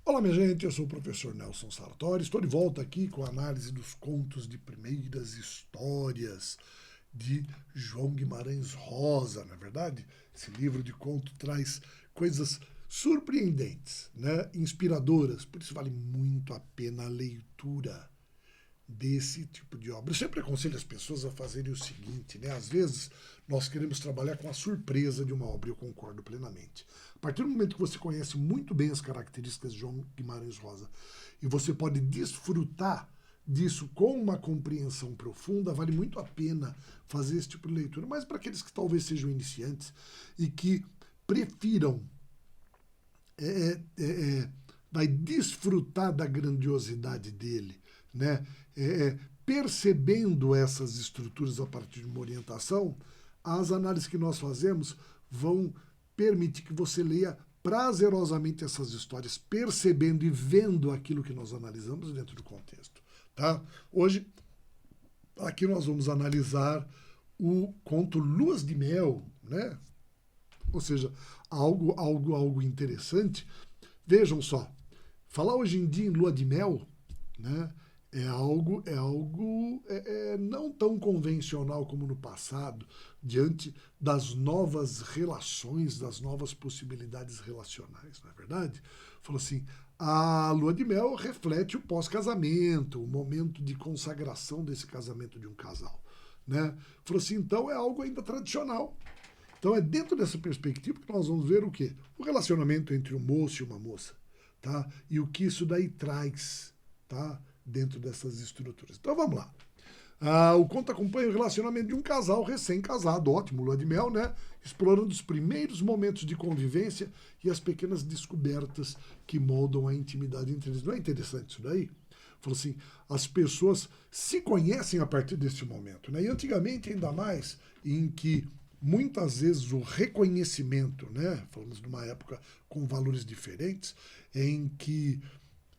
Olá, minha gente, eu sou o professor Nelson Sartori, estou de volta aqui com a análise dos contos de primeiras histórias de João Guimarães Rosa, não é verdade? Esse livro de conto traz coisas surpreendentes, né? Inspiradoras, por isso vale muito a pena a leitura desse tipo de obra. Eu sempre aconselho as pessoas a fazerem o seguinte, né? Às vezes nós queremos trabalhar com a surpresa de uma obra, eu concordo plenamente. A partir do momento que você conhece muito bem as características de João Guimarães Rosa e você pode desfrutar disso com uma compreensão profunda, vale muito a pena fazer esse tipo de leitura. Mas para aqueles que talvez sejam iniciantes e que prefiram vai desfrutar da grandiosidade dele, né? Percebendo essas estruturas a partir de uma orientação, as análises que nós fazemos vão permitir que você leia prazerosamente essas histórias, percebendo e vendo aquilo que nós analisamos dentro do contexto. Tá? Hoje, aqui nós vamos analisar o conto Luas de Mel, né? Ou seja, algo interessante. Vejam só, falar hoje em dia em lua de mel, né, é algo não tão convencional como no passado, diante das novas relações, das novas possibilidades relacionais, não é verdade? Falou assim, a lua de mel reflete o pós-casamento, o momento de consagração desse casamento de um casal, né? Falou assim, então é algo ainda tradicional. Então é dentro dessa perspectiva que nós vamos ver o quê? O relacionamento entre um moço e uma moça, tá? E o que isso daí traz, tá? Dentro dessas estruturas. Então vamos lá. O conto acompanha o relacionamento de um casal recém-casado, ótimo, lua de mel, né? Explorando os primeiros momentos de convivência e as pequenas descobertas que moldam a intimidade entre eles. Não é interessante isso daí? Falou assim, as pessoas se conhecem a partir desse momento, né? E antigamente, ainda mais, em que muitas vezes o reconhecimento, né? Falamos de uma época com valores diferentes, em que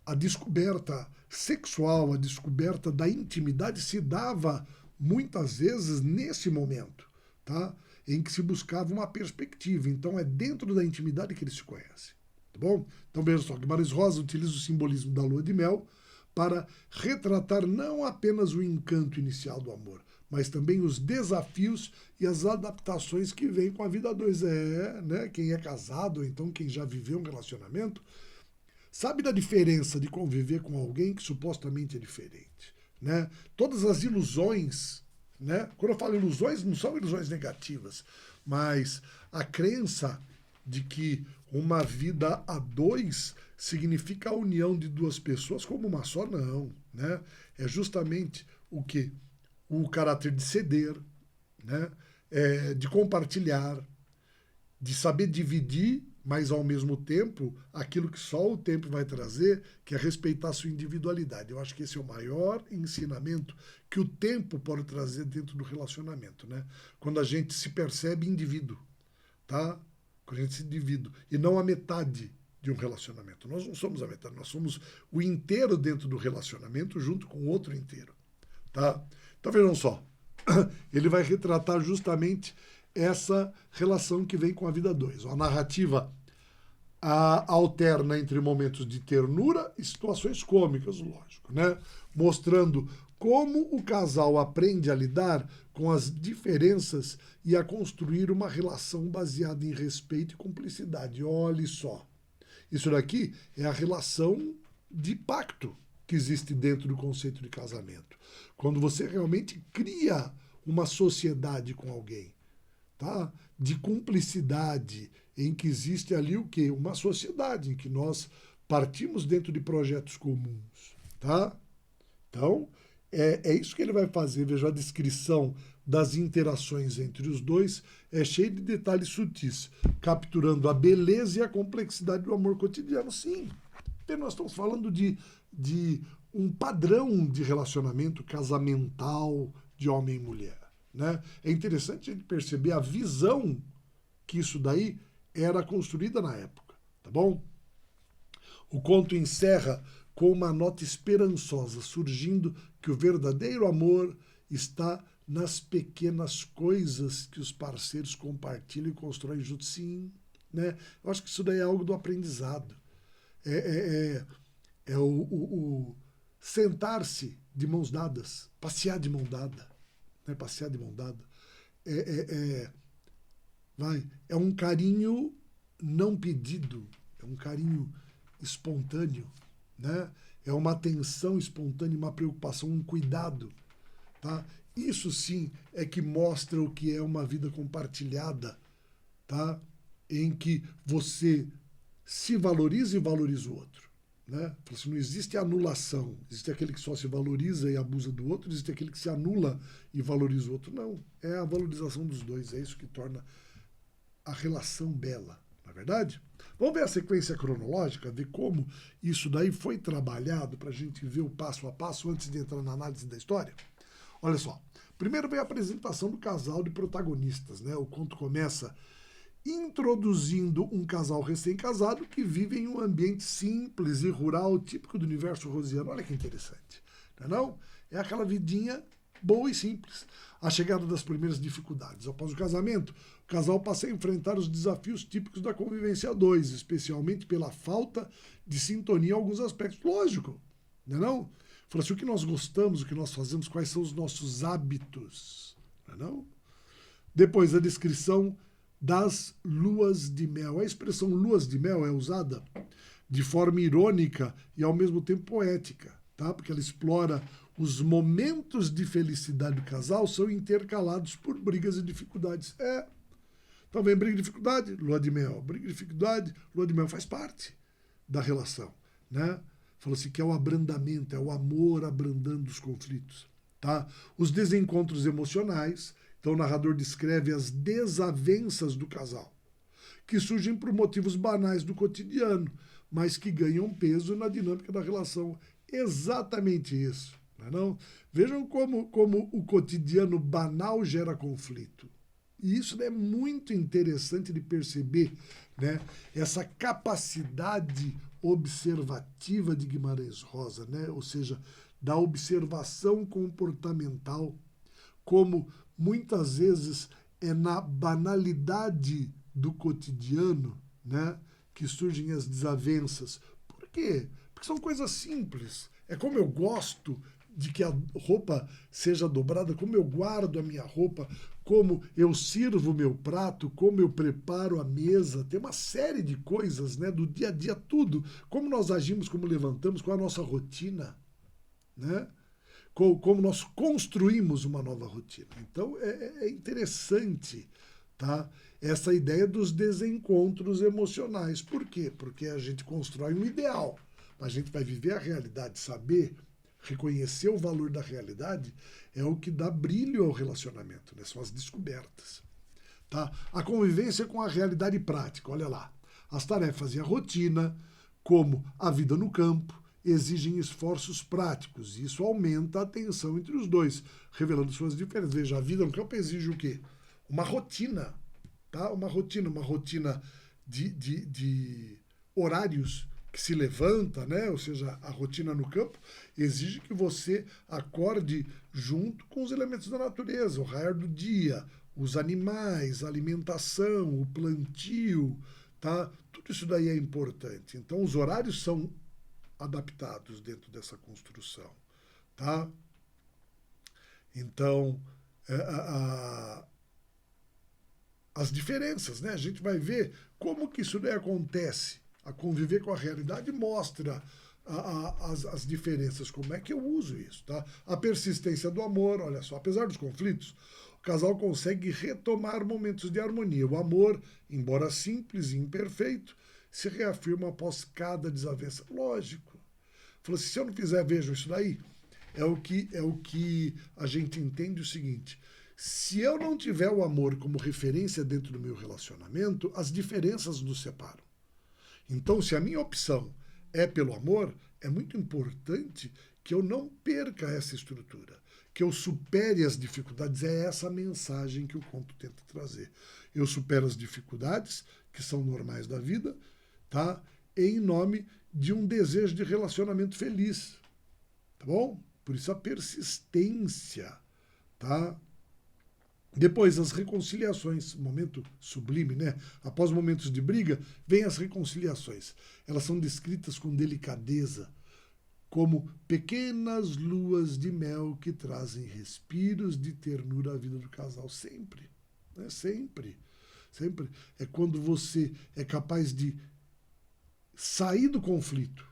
a descoberta sexual, a descoberta da intimidade se dava muitas vezes nesse momento, tá? Em que se buscava uma perspectiva. Então é dentro da intimidade que eles se conhecem, tá bom? Então veja só, Guimarães Rosa utiliza o simbolismo da lua de mel para retratar não apenas o encanto inicial do amor, mas também os desafios e as adaptações que vêm com a vida a dois. Né? Quem é casado, ou então quem já viveu um relacionamento, sabe da diferença de conviver com alguém que supostamente é diferente, né? Todas as ilusões, né? Quando eu falo ilusões, não são ilusões negativas, mas a crença de que uma vida a dois significa a união de duas pessoas como uma só, não, né? É justamente o que? O caráter de ceder, né? De compartilhar, de saber dividir, mas ao mesmo tempo, aquilo que só o tempo vai trazer, que é respeitar a sua individualidade. Eu acho que esse é o maior ensinamento que o tempo pode trazer dentro do relacionamento, né? Quando a gente se percebe indivíduo, tá? Quando a gente se indivíduo, e não a metade de um relacionamento. Nós não somos a metade, nós somos o inteiro dentro do relacionamento junto com o outro inteiro, tá? Então vejam só, ele vai retratar justamente essa relação que vem com a vida a dois. A narrativa alterna entre momentos de ternura e situações cômicas, lógico, né? Mostrando como o casal aprende a lidar com as diferenças e a construir uma relação baseada em respeito e cumplicidade. Olhe só, isso daqui é a relação de pacto que existe dentro do conceito de casamento. Quando você realmente cria uma sociedade com alguém, tá? De cumplicidade, em que existe ali o quê? Uma sociedade em que nós partimos dentro de projetos comuns, tá? Então, é isso que ele vai fazer. Veja, a descrição das interações entre os dois é cheia de detalhes sutis, capturando a beleza e a complexidade do amor cotidiano. Sim, nós estamos falando de um padrão de relacionamento casamental de homem e mulher, né? É interessante a gente perceber a visão que isso daí era construída na época, tá bom? O conto encerra com uma nota esperançosa, surgindo que o verdadeiro amor está nas pequenas coisas que os parceiros compartilham e constroem juntos. Sim, né? Eu acho que isso daí é algo do aprendizado. É o sentar-se de mãos dadas, passear de mão dada, né? Passear de mão dada. É um carinho não pedido, é um carinho espontâneo, né? É uma atenção espontânea, uma preocupação, um cuidado, tá? Isso sim é que mostra o que é uma vida compartilhada, tá? Em que você se valoriza e valoriza o outro, né? Assim, não existe anulação, existe aquele que só se valoriza e abusa do outro, existe aquele que se anula e valoriza o outro. Não, é a valorização dos dois, é isso que torna a relação bela, não é verdade? Vamos ver a sequência cronológica, ver como isso daí foi trabalhado para a gente ver o passo a passo antes de entrar na análise da história. Olha só, primeiro vem a apresentação do casal de protagonistas, né? O conto começa introduzindo um casal recém-casado que vive em um ambiente simples e rural, típico do universo rosiano. Olha que interessante, não é não? É aquela vidinha boa e simples. A chegada das primeiras dificuldades. Após o casamento, o casal passa a enfrentar os desafios típicos da convivência a dois, especialmente pela falta de sintonia em alguns aspectos. Lógico, não é não? Fala assim, o que nós gostamos, o que nós fazemos, quais são os nossos hábitos, não é não? Depois, a descrição das luas de mel. A expressão luas de mel é usada de forma irônica e ao mesmo tempo poética, tá? Porque ela explora os momentos de felicidade do casal são intercalados por brigas e dificuldades. Então vem briga e dificuldade, lua de mel. Briga e dificuldade, lua de mel faz parte da relação, né? Falou assim que é o abrandamento, é o amor abrandando os conflitos, tá? Os desencontros emocionais. Então o narrador descreve as desavenças do casal, que surgem por motivos banais do cotidiano, mas que ganham peso na dinâmica da relação. Exatamente isso. Não é não? Vejam como o cotidiano banal gera conflito. E isso é muito interessante de perceber, né? Essa capacidade observativa de Guimarães Rosa, né? Ou seja, da observação comportamental, como muitas vezes é na banalidade do cotidiano, né, que surgem as desavenças. Por quê? Porque são coisas simples. É como eu gosto de que a roupa seja dobrada, como eu guardo a minha roupa, como eu sirvo o meu prato, como eu preparo a mesa. Tem uma série de coisas, né, do dia a dia, tudo. Como nós agimos, como levantamos, qual a nossa rotina, né? Como nós construímos uma nova rotina. Então, é interessante, tá? Essa ideia dos desencontros emocionais. Por quê? Porque a gente constrói um ideal. A gente vai viver a realidade, saber reconhecer o valor da realidade é o que dá brilho ao relacionamento, né? São as descobertas. Tá? A convivência com a realidade prática, olha lá. As tarefas e a rotina, como a vida no campo, exigem esforços práticos. E isso aumenta a tensão entre os dois, revelando suas diferenças. Veja, a vida no campo exige o quê? Uma rotina. Tá? Uma rotina de horários que se levanta, né? Ou seja, a rotina no campo exige que você acorde junto com os elementos da natureza, o raiar do dia, os animais, a alimentação, o plantio, tá? Tudo isso daí é importante. Então, os horários são adaptados dentro dessa construção, tá? Então, as diferenças, né? A gente vai ver como que isso daí acontece. A conviver com a realidade mostra as diferenças, como é que eu uso isso, tá? A persistência do amor, olha só, apesar dos conflitos, o casal consegue retomar momentos de harmonia. O amor, embora simples e imperfeito, se reafirma após cada desavença. Lógico. Falou assim, se eu não fizer, vejam isso daí, é o que a gente entende o seguinte, se eu não tiver o amor como referência dentro do meu relacionamento, as diferenças nos separam. Então, se a minha opção é pelo amor, é muito importante que eu não perca essa estrutura, que eu supere as dificuldades. É essa a mensagem que o conto tenta trazer. Eu supero as dificuldades, que são normais da vida, tá? Em nome de um desejo de relacionamento feliz. Tá bom? Por isso a persistência, tá? Depois, as reconciliações, momento sublime, né? Após momentos de briga, vem as reconciliações. Elas são descritas com delicadeza, como pequenas luas de mel que trazem respiros de ternura à vida do casal. Sempre, né? Sempre. Sempre. É quando você é capaz de sair do conflito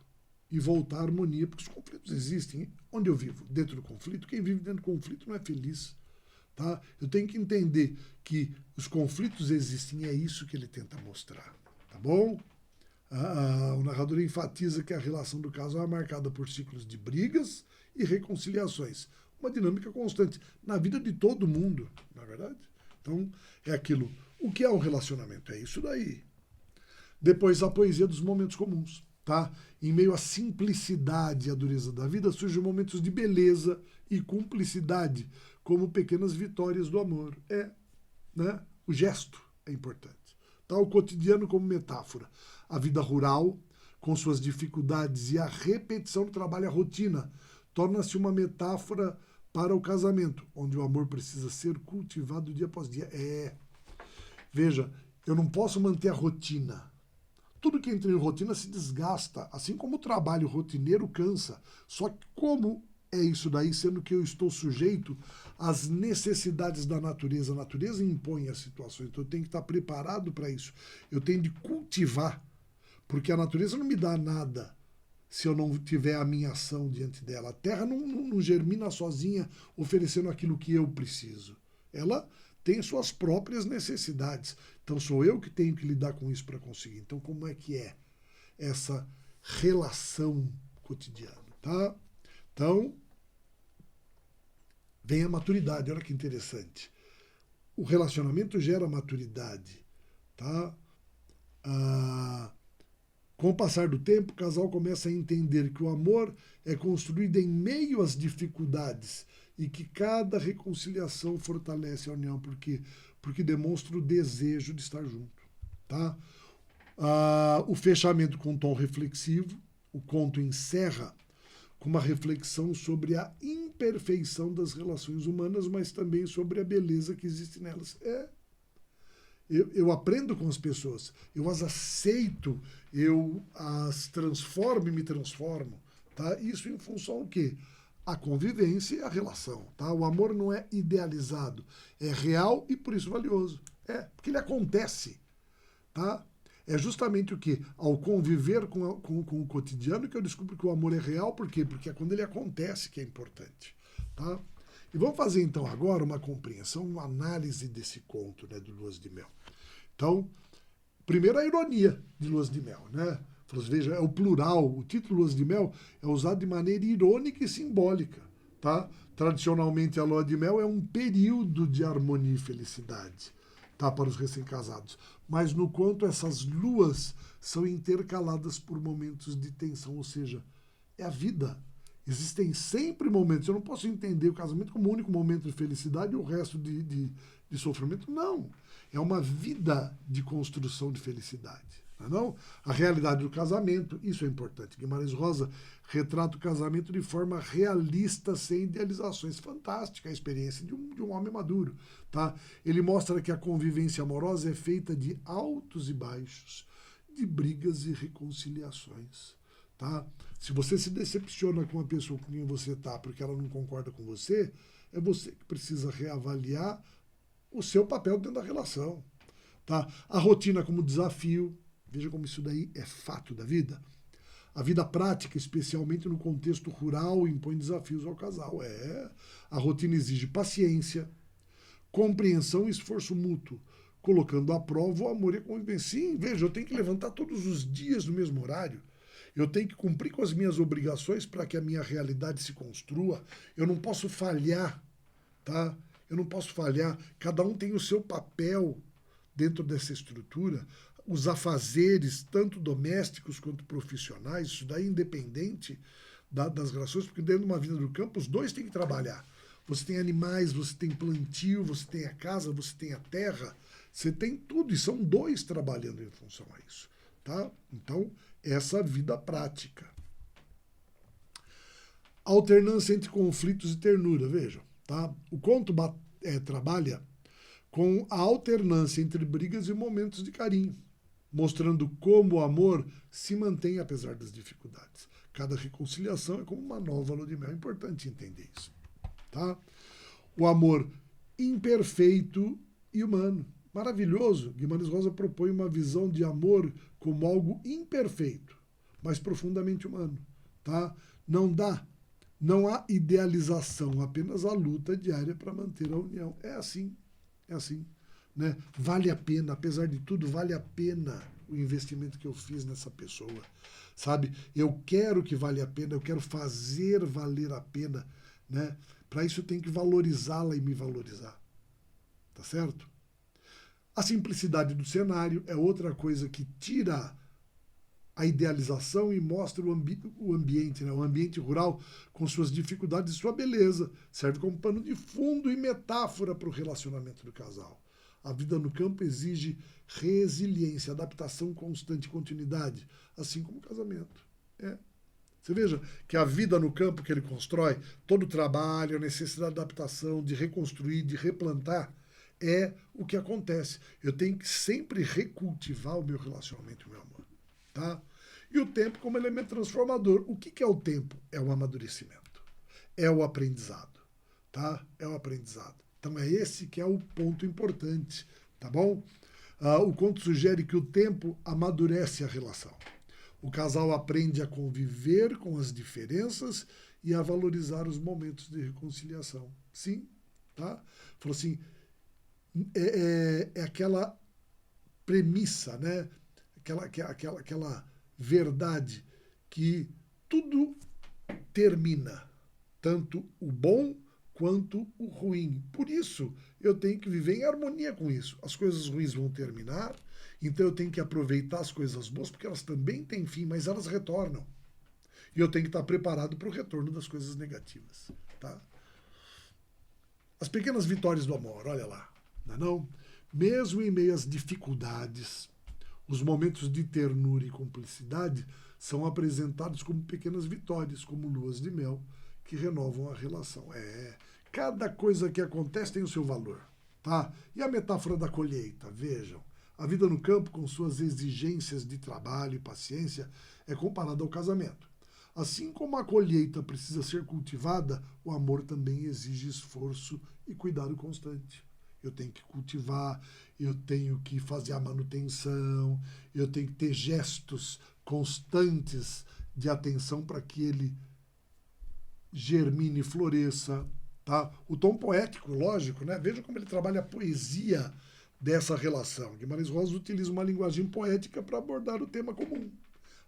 e voltar à harmonia, porque os conflitos existem. Onde eu vivo? Dentro do conflito. Quem vive dentro do conflito não é feliz. Tá? Eu tenho que entender que os conflitos existem e é isso que ele tenta mostrar. Tá bom? O narrador enfatiza que a relação do casal é marcada por ciclos de brigas e reconciliações. Uma dinâmica constante na vida de todo mundo, não é verdade? Então, é aquilo. O que é um relacionamento? É isso daí. Depois, a poesia dos momentos comuns. Tá? Em meio à simplicidade e à dureza da vida, surgem momentos de beleza e cumplicidade, como pequenas vitórias do amor. Né? O gesto é importante. Tá? O cotidiano como metáfora. A vida rural, com suas dificuldades e a repetição do trabalho, a rotina, torna-se uma metáfora para o casamento, onde o amor precisa ser cultivado dia após dia. Veja, eu não posso manter a rotina. Tudo que entra em rotina se desgasta, assim como o trabalho rotineiro cansa. Só que como é isso daí, sendo que eu estou sujeito às necessidades da natureza? A natureza impõe as situações, então eu tenho que estar preparado para isso. Eu tenho de cultivar, porque a natureza não me dá nada se eu não tiver a minha ação diante dela. A terra não germina sozinha oferecendo aquilo que eu preciso. Ela tem suas próprias necessidades. Então sou eu que tenho que lidar com isso para conseguir. Então como é que é essa relação cotidiana, tá? Então vem a maturidade, olha que interessante. O relacionamento gera maturidade, tá? Com o passar do tempo, o casal começa a entender que o amor é construído em meio às dificuldades e que cada reconciliação fortalece a união, porque demonstra o desejo de estar junto. Tá? O fechamento com um tom reflexivo, o conto encerra com uma reflexão sobre a imperfeição das relações humanas, mas também sobre a beleza que existe nelas. Eu aprendo com as pessoas, eu as aceito, eu as transformo e me transformo. Tá? Isso em função do quê? A convivência e a relação. Tá? O amor não é idealizado, é real e por isso valioso. Porque ele acontece. Tá? É justamente o que? Ao conviver com o cotidiano que eu descubro que o amor é real. Por quê? Porque é quando ele acontece que é importante. Tá? E vamos fazer então agora uma compreensão, uma análise desse conto, né, do Luas de Mel. Então, primeiro a ironia de Luas de Mel, né? Veja, é o plural, o título Luas de Mel é usado de maneira irônica e simbólica, tá? Tradicionalmente a lua de mel é um período de harmonia e felicidade, tá, para os recém-casados. Mas no quanto essas luas são intercaladas por momentos de tensão, ou seja, é a vida. Existem sempre momentos. Eu não posso entender o casamento como o único momento de felicidade e o resto de sofrimento. Não. É uma vida de construção de felicidade. Não? A realidade do casamento, isso é importante. Guimarães Rosa retrata o casamento de forma realista, sem idealizações. Fantástica a experiência de um homem maduro. Tá? Ele mostra que a convivência amorosa é feita de altos e baixos, de brigas e reconciliações. Tá? Se você se decepciona com a pessoa com quem você está porque ela não concorda com você, é você que precisa reavaliar o seu papel dentro da relação. Tá? A rotina como desafio, veja como isso daí é fato da vida. A vida prática, especialmente no contexto rural, impõe desafios ao casal. A rotina exige paciência, compreensão e esforço mútuo, colocando à prova o amor e a convivência. Sim, veja, eu tenho que levantar todos os dias no mesmo horário. Eu tenho que cumprir com as minhas obrigações para que a minha realidade se construa. Eu não posso falhar, tá? Eu não posso falhar. Cada um tem o seu papel dentro dessa estrutura. Os afazeres, tanto domésticos quanto profissionais, isso daí independente das relações, porque dentro de uma vida do campo, os dois têm que trabalhar. Você tem animais, você tem plantio, você tem a casa, você tem a terra, você tem tudo, e são dois trabalhando em função a isso. Tá? Então, essa vida prática. Alternância entre conflitos e ternura, vejam. Tá? O conto trabalha com a alternância entre brigas e momentos de carinho, mostrando como o amor se mantém apesar das dificuldades. Cada reconciliação é como uma nova lua de mel. É importante entender isso. Tá? O amor imperfeito e humano. Maravilhoso. Guimarães Rosa propõe uma visão de amor como algo imperfeito, mas profundamente humano. Tá? Não há idealização, apenas a luta diária para manter a união. É assim. Né? Vale a pena, apesar de tudo, vale a pena o investimento que eu fiz nessa pessoa. Sabe? Eu quero que vale a pena, eu quero fazer valer a pena. Né? Para isso eu tenho que valorizá-la e me valorizar. Tá certo? A simplicidade do cenário é outra coisa que tira a idealização e mostra o ambiente, né? O ambiente rural com suas dificuldades e sua beleza. Serve como pano de fundo e metáfora para o relacionamento do casal. A vida no campo exige resiliência, adaptação constante, continuidade, assim como o casamento. Você veja que a vida no campo que ele constrói, todo o trabalho, a necessidade de adaptação, de reconstruir, de replantar, é o que acontece. Eu tenho que sempre recultivar o meu relacionamento, o meu amor. Tá? E o tempo como elemento transformador. O que é o tempo? É o amadurecimento. É o aprendizado. Tá? É o aprendizado. Então é esse que é o ponto importante. Tá bom? O conto sugere que o tempo amadurece a relação. O casal aprende a conviver com as diferenças e a valorizar os momentos de reconciliação. Sim, tá? Falou assim, é aquela premissa, né? Aquela verdade que tudo termina, tanto o bom quanto o ruim. Por isso, eu tenho que viver em harmonia com isso. As coisas ruins vão terminar, então eu tenho que aproveitar as coisas boas, porque elas também têm fim, mas elas retornam. E eu tenho que estar preparado para o retorno das coisas negativas. Tá? As pequenas vitórias do amor, olha lá. Não é não? Mesmo em meio às dificuldades, os momentos de ternura e cumplicidade são apresentados como pequenas vitórias, como luas de mel, que renovam a relação. Cada coisa que acontece tem o seu valor. Tá? E a metáfora da colheita, vejam. A vida no campo, com suas exigências de trabalho e paciência, é comparada ao casamento. Assim como a colheita precisa ser cultivada, o amor também exige esforço e cuidado constante. Eu tenho que cultivar, eu tenho que fazer a manutenção, eu tenho que ter gestos constantes de atenção para que ele germine e floresça. Tá? O tom poético, lógico, né? Veja como ele trabalha a poesia dessa relação. Guimarães Rosa utiliza uma linguagem poética para abordar o tema comum,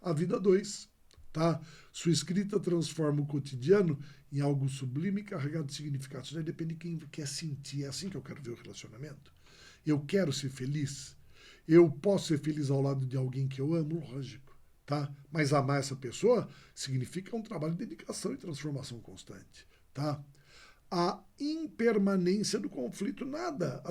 a vida a dois. Tá? Sua escrita transforma o cotidiano em algo sublime e carregado de significado. Isso depende de quem quer sentir. É assim que eu quero ver o relacionamento. Eu quero ser feliz. Eu posso ser feliz ao lado de alguém que eu amo, lógico. Tá? Mas amar essa pessoa significa um trabalho de dedicação e transformação constante. Tá? A impermanência do conflito, nada.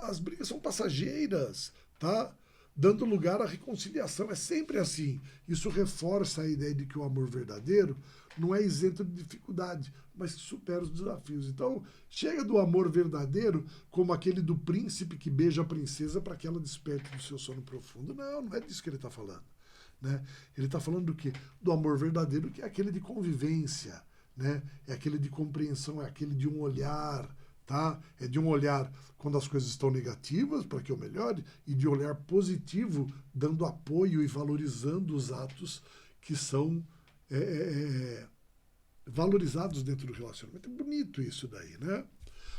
As brigas são passageiras, tá? Dando lugar à reconciliação. É sempre assim. Isso reforça a ideia de que o amor verdadeiro não é isento de dificuldade, mas supera os desafios. Então, chega do amor verdadeiro como aquele do príncipe que beija a princesa para que ela desperte do seu sono profundo. Não é disso que ele está falando. Né? Ele está falando do quê? Do amor verdadeiro, que é aquele de convivência, né? É aquele de compreensão, é aquele de um olhar, tá? É de um olhar quando as coisas estão negativas para que eu melhore e de olhar positivo, dando apoio e valorizando os atos que são valorizados dentro do relacionamento. É bonito isso daí, né?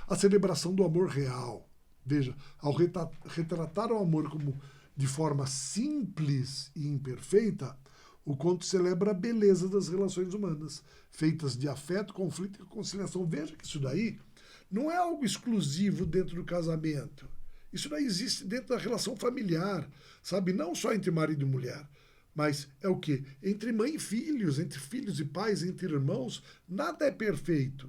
A celebração do amor real. Veja, ao retratar o amor como de forma simples e imperfeita, o conto celebra a beleza das relações humanas, feitas de afeto, conflito e reconciliação. Veja que isso daí não é algo exclusivo dentro do casamento. Isso daí existe dentro da relação familiar, sabe? Não só entre marido e mulher, mas é o quê? Entre mãe e filhos, entre filhos e pais, entre irmãos. Nada é perfeito.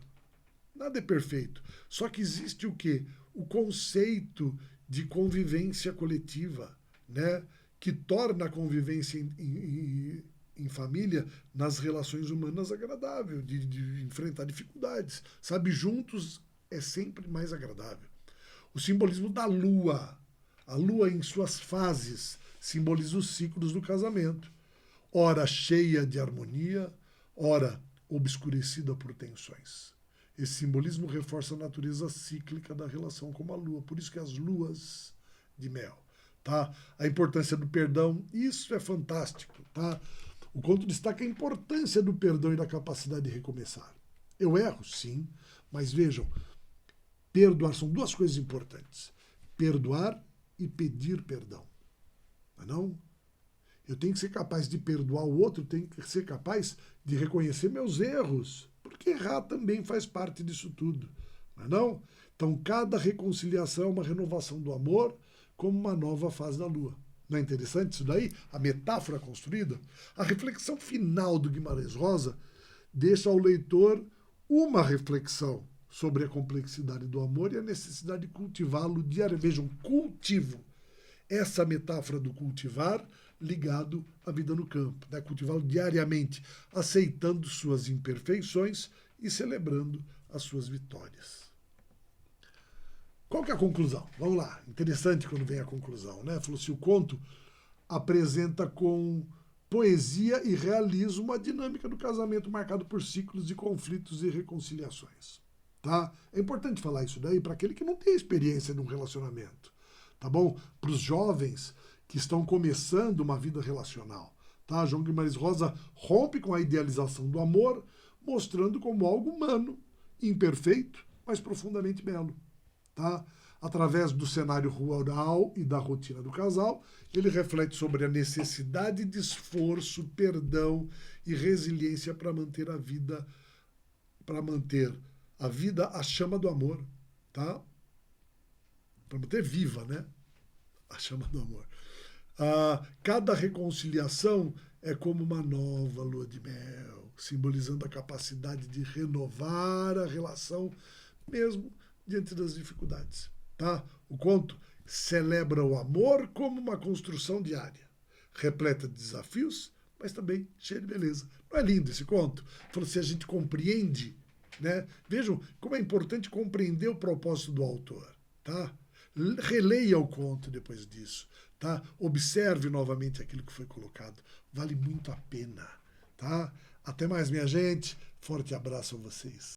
Nada é perfeito. Só que existe o quê? O conceito de convivência coletiva, né? Que torna a convivência em família, nas relações humanas, agradável, de enfrentar dificuldades. Sabe, juntos é sempre mais agradável. O simbolismo da lua. A lua, em suas fases, simboliza os ciclos do casamento. Ora cheia de harmonia, ora obscurecida por tensões. Esse simbolismo reforça a natureza cíclica da relação com a lua. Por isso que as luas de mel. Tá? A importância do perdão, isso é fantástico. Tá? O conto destaca a importância do perdão e da capacidade de recomeçar. Eu erro, sim, mas vejam, perdoar são duas coisas importantes. Perdoar e pedir perdão. Não? Eu tenho que ser capaz de perdoar o outro, tenho que ser capaz de reconhecer meus erros, porque errar também faz parte disso tudo. Não? Então, cada reconciliação é uma renovação do amor, como uma nova fase da lua. Não é interessante isso daí? A metáfora construída? A reflexão final do Guimarães Rosa deixa ao leitor uma reflexão sobre a complexidade do amor e a necessidade de cultivá-lo diariamente. Vejam, cultivo. Essa metáfora do cultivar ligado à vida no campo, né? Cultivá-lo diariamente, aceitando suas imperfeições e celebrando as suas vitórias. Qual que é a conclusão? Vamos lá, interessante quando vem a conclusão, né? Falou assim, o conto apresenta com poesia e realismo uma dinâmica do casamento marcado por ciclos de conflitos e reconciliações. Tá? É importante falar isso daí para aquele que não tem experiência de um relacionamento. Tá bom? Para os jovens que estão começando uma vida relacional. Tá? João Guimarães Rosa rompe com a idealização do amor, mostrando como algo humano, imperfeito, mas profundamente belo. Tá? Através do cenário rural e da rotina do casal, ele reflete sobre a necessidade de esforço, perdão e resiliência para manter a vida, a chama do amor, tá? Para manter viva, né? A chama do amor. Cada reconciliação é como uma nova lua de mel, simbolizando a capacidade de renovar a relação, mesmo diante das dificuldades. Tá? O conto celebra o amor como uma construção diária, repleta de desafios, mas também cheia de beleza. Não é lindo esse conto? Falou assim, a gente compreende, né? Vejam como é importante compreender o propósito do autor. Tá? Releia o conto depois disso. Tá? Observe novamente aquilo que foi colocado. Vale muito a pena. Tá? Até mais, minha gente. Forte abraço a vocês.